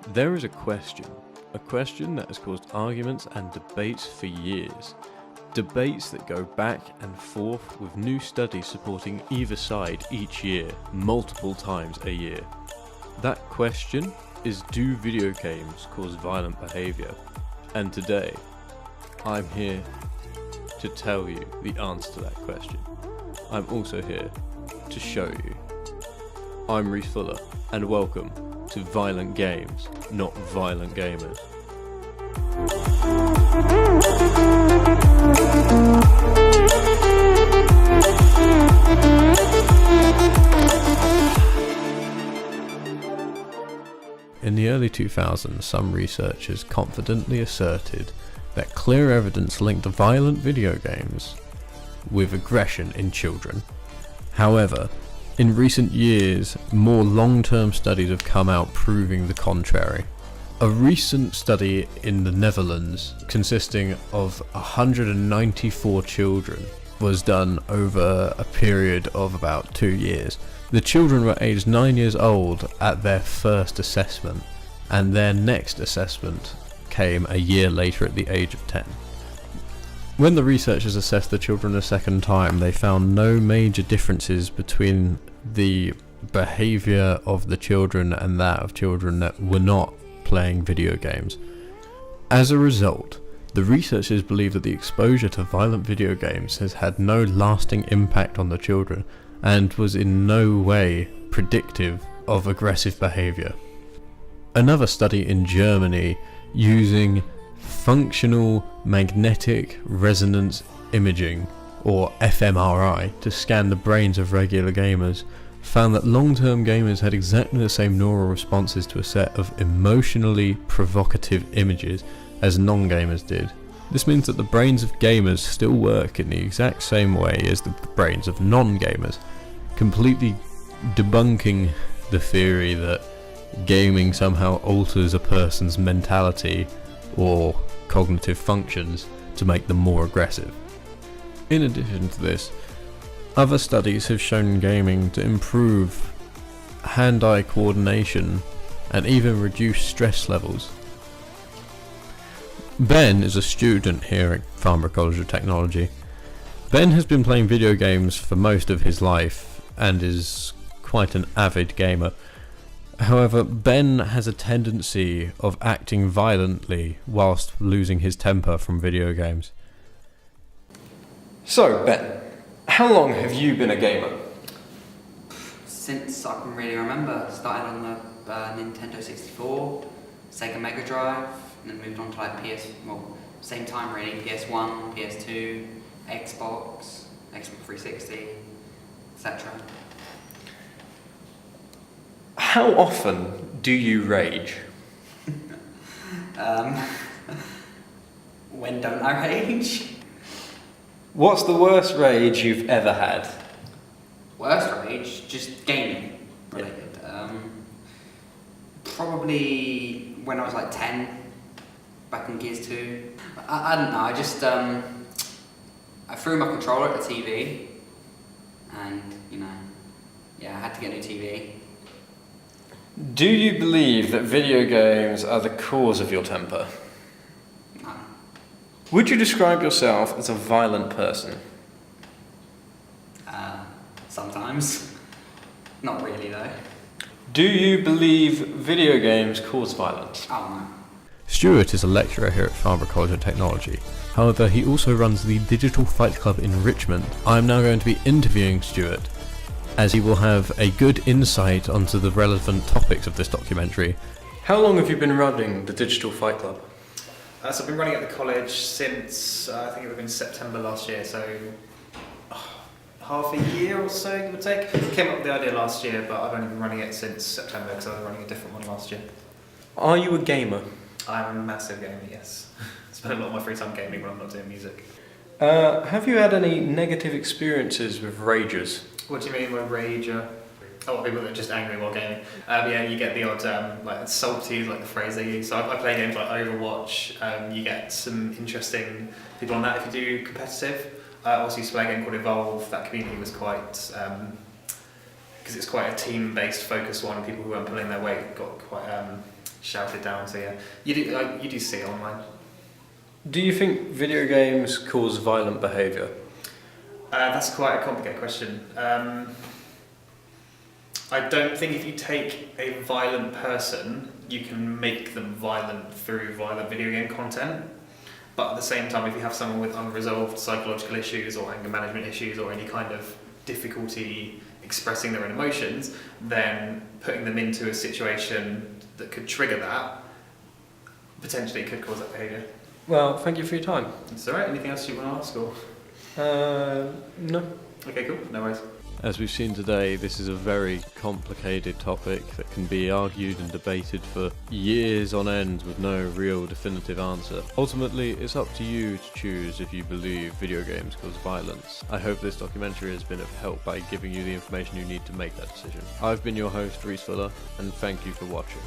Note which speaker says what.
Speaker 1: There is a question that has caused arguments and debates for years. Debates that go back and forth with new studies supporting either side each year, multiple times a year. That question is, do video games cause violent behaviour? And today, I'm here to tell you the answer to that question. I'm also here to show you. I'm Reese Fuller, and welcome to Violent Games, Not Violent Gamers. In the early 2000s, some researchers confidently asserted that clear evidence linked violent video games with aggression in children. However, in recent years, more long-term studies have come out proving the contrary. A recent study in the Netherlands, consisting of 194 children, was done over a period of about 2 years. The children were aged 9 years old at their first assessment, and their next assessment came a year later at the age of 10. When the researchers assessed the children a second time, they found no major differences between the behaviour of the children and that of children that were not playing video games. As a result, the researchers believe that the exposure to violent video games has had no lasting impact on the children and was in no way predictive of aggressive behaviour. Another study in Germany using functional magnetic resonance imaging, or fMRI, to scan the brains of regular gamers found that long-term gamers had exactly the same neural responses to a set of emotionally provocative images as non-gamers did. This means that the brains of gamers still work in the exact same way as the brains of non-gamers, completely debunking the theory that gaming somehow alters a person's mentality or cognitive functions to make them more aggressive. In addition to this, other studies have shown gaming to improve hand-eye coordination and even reduce stress levels. Ben is a student here at Farnborough College of Technology. Ben has been playing video games for most of his life and is quite an avid gamer. However, Ben has a tendency of acting violently whilst losing his temper from video games. So, Ben, how long have you been a gamer?
Speaker 2: Since I can really remember. Started on the Nintendo 64, Sega Mega Drive, and then moved on to same time really, PS1, PS2, Xbox 360, etc.
Speaker 1: How often do you rage?
Speaker 2: When don't I rage?
Speaker 1: What's the worst rage you've ever had?
Speaker 2: Worst rage? Just gaming related. Probably when I was like 10, back in Gears 2. I don't know, I threw my controller at the TV and, I had to get a new TV.
Speaker 1: Do you believe that video games are the cause of your temper?
Speaker 2: No.
Speaker 1: Would you describe yourself as a violent person?
Speaker 2: Sometimes. Not really though.
Speaker 1: Do you believe video games cause violence?
Speaker 2: Oh no.
Speaker 1: Stuart is a lecturer here at Farnborough College of Technology. However, he also runs the Digital Fight Club in Richmond. I'm now going to be interviewing Stuart, as he will have a good insight onto the relevant topics of this documentary. How long have you been running the Digital Fight Club?
Speaker 3: So I've been running at the college since, I think it would have been September last year, so half a year or so, give or take. Came up with the idea last year, but I've only been running it since September because I was running a different one last year.
Speaker 1: Are you a gamer?
Speaker 3: I'm a massive gamer, yes. Spend a lot of my free time gaming when I'm not doing music.
Speaker 1: Have you had any negative experiences with ragers?
Speaker 3: What do you mean by rager? Oh, people that are just angry while gaming. Yeah, you get the odd salty is like the phrase they use. So I play games like Overwatch. You get some interesting people on that if you do competitive. I also used to play a game called Evolve. That community was quite, because it's quite a team-based focused one. People who weren't pulling their weight got quite shouted down. So yeah, you do see it online.
Speaker 1: Do you think video games cause violent behaviour?
Speaker 3: That's quite a complicated question. I don't think if you take a violent person, you can make them violent through violent video game content. But at the same time, if you have someone with unresolved psychological issues or anger management issues or any kind of difficulty expressing their own emotions, then putting them into a situation that could trigger that potentially could cause that behaviour.
Speaker 1: Well, thank you for your time.
Speaker 3: It's alright, anything else you want to ask? Or?
Speaker 1: No.
Speaker 3: Okay, cool, no worries.
Speaker 1: As we've seen today, this is a very complicated topic that can be argued and debated for years on end with no real definitive answer. Ultimately, it's up to you to choose if you believe video games cause violence. I hope this documentary has been of help by giving you the information you need to make that decision. I've been your host, Reese Fuller, and thank you for watching.